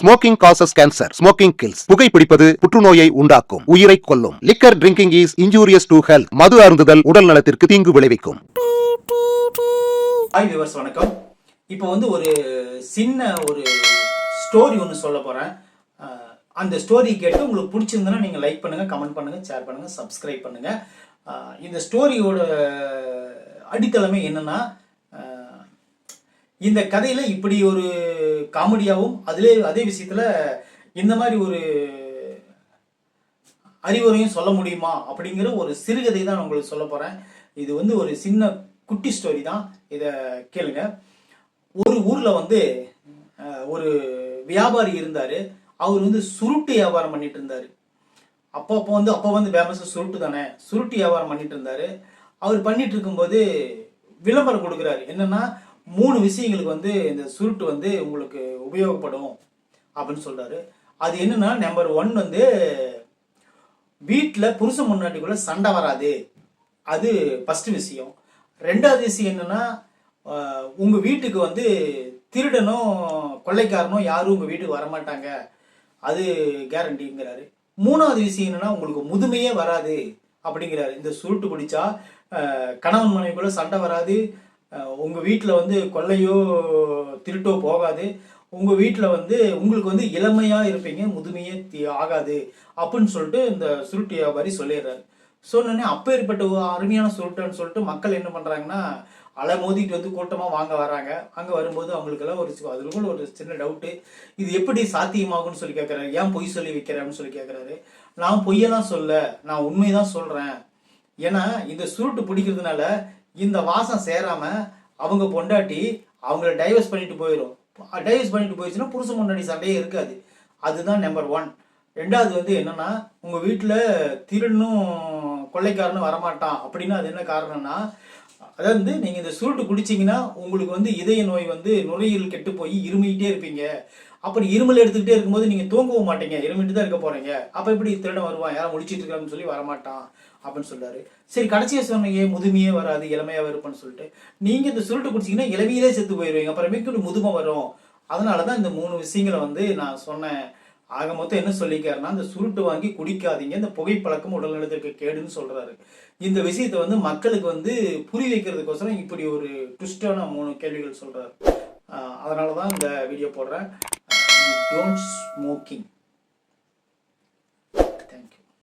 Smoking causes cancer. Smoking kills. புகைப்பிடிப்பது புற்றுநோயை உண்டாக்கும், உயிரை கொல்லும். Liquor drinking is injurious to health. மது அருந்துதல் உடல் நலத்திற்கு தீங்கு விளைவிக்கும். ஹாய் வியூவர்ஸ், வணக்கம். இப்போ ஒரு சின்ன ஸ்டோரி ஒன்று சொல்ல போகிறேன். அந்த ஸ்டோரி கேட்டு உங்களுக்கு பிடிச்சிருந்ததுன்னா நீங்கள் லைக் பண்ணுங்கள், கமெண்ட் பண்ணுங்கள், ஷேர் பண்ணுங்கள், சப்ஸ்கிரைப் பண்ணுங்கள். இந்த ஸ்டோரியோட அடித்தளமே என்னென்னா, இந்த கதையில் இப்படி ஒரு காமெடியாகவும் அதே விஷயத்தில் இந்த மாதிரி ஒரு அறிவுரையும் சொல்ல முடியுமா அப்படிங்கிற ஒரு சிறுகதை தான் நான் உங்களுக்கு சொல்ல போகிறேன். இது ஒரு சின்ன குட்டி ஸ்டோரி தான். இதை கேளுங்க. ஒரு ஊரில் ஒரு வியாபாரி இருந்தார். அவர் சுருட்டு வியாபாரம் பண்ணிட்டு இருந்தார். அப்போ ஃபேமஸ் சுருட்டு தானே, சுருட்டு வியாபாரம் பண்ணிட்டு இருந்தார். அவர் பண்ணிட்டு இருக்கும்போது விளம்பரம் கொடுக்குறாரு. என்னன்னா, 3 விஷயங்களுக்கு இந்த சுருட்டு உங்களுக்கு உபயோகப்படும் அப்படின்னு சொல்றாரு. அது என்னன்னா, நம்பர் 1 வீட்டில் புருஷன் முன்னாடிக்குள்ள சண்டை வராது. அது ஃபர்ஸ்ட் விஷயம். 2வது விஷயம் என்னன்னா, உங்க வீட்டுக்கு திருடனோ கொள்ளைக்காரனோ யாரும் உங்க வீட்டுக்கு வரமாட்டாங்க, அது கேரண்டிங்கிறாரு. 3வது விஷயம் என்னன்னா, உங்களுக்கு முதுமையே வராது அப்படிங்கிறாரு. இந்த சுருட்டு பிடிச்சா கணவன் மனைவிக்குள்ள சண்டை வராது, உங்க வீட்டில் கொள்ளையோ திருட்டோ போகாது, உங்க வீட்டில் உங்களுக்கு இளமையா இருப்பீங்க, முதுமையே ஆகாது அப்படின்னு சொல்லிட்டு இந்த சுருட்டு வியாபாரி சொல்லிடுறாரு. சொன்னோடனே அப்பேற்பட்ட அருமையான சுருட்டுன்னு சொல்லிட்டு மக்கள் என்ன பண்றாங்கன்னா, அலை மோதிட்டு கூட்டமா வாங்க வராங்க. அங்க வரும்போது அவங்களுக்கெல்லாம் அதுக்குள்ள ஒரு சின்ன டவுட்டு, இது எப்படி சாத்தியமாகும்னு சொல்லி கேட்கறாரு. ஏன் பொய் சொல்லி வைக்கிறேன்னு சொல்லி கேட்கறாரு. நான் பொய்யெல்லாம் சொல்ல, நான் உண்மைதான் சொல்றேன். ஏன்னா இந்த சுருட்டு பிடிக்கிறதுனால இந்த வாசம் சேராம அவங்க பொண்டாட்டி அவங்கள டைவர்ஸ் பண்ணிட்டு போயிடும். டைவர்ஸ் பண்ணிட்டு போயிடுச்சுன்னா புருஷன் முன்னாடி சண்டையே இருக்காது. அதுதான் நம்பர் 1. 2வது என்னன்னா, உங்க வீட்டுல திருடனும் கொள்ளைக்காரனும் வரமாட்டான். அப்படின்னா அது என்ன காரணம்னா, அதாவது நீங்க இந்த சுருட்டு குடிச்சீங்கன்னா உங்களுக்கு இதய நோய் நுரையீரல் கெட்டு போய் இருமிக்கிட்டே இருப்பீங்க. அப்படி இருமல் எடுத்துக்கிட்டே இருக்கும்போது நீங்க தூங்கவும் மாட்டீங்க, இருமிட்டு தான் இருக்க போறீங்க. அப்ப எப்படி திருடன் வருவான், யாரும் முடிச்சிட்டு இருக்கான்னு சொல்லி வரமாட்டான் அப்படின்னு சொல்றாரு. சரி, கடைசியா சொன்னீங்க முதுமையே வராது, இளமையா இருப்பேன்னு சொல்லிட்டு. நீங்க இந்த சுருட்டு குடிச்சீங்கன்னா இளமையிலே செத்து போயிடுவீங்க, அப்புறமேட்டு முதுமை வரும். அதனாலதான் இந்த 3 விஷயங்களை நான் சொன்னேன். ஆக மொத்தம் என்ன சொல்லிக்காருன்னா, இந்த சுருட்டு வாங்கி குடிக்காதீங்க, இந்த புகைப்பழக்கம் உடல் நலத்திற்கு கேடுன்னு சொல்றாரு. இந்த விஷயத்த மக்களுக்கு புரிய வைக்கிறதுக்கோசரம் இப்படி ஒரு ட்விஸ்டான 3 கேள்விகள் சொல்றாரு. அதனாலதான் இந்த வீடியோ போடுறேன். Don't smoking.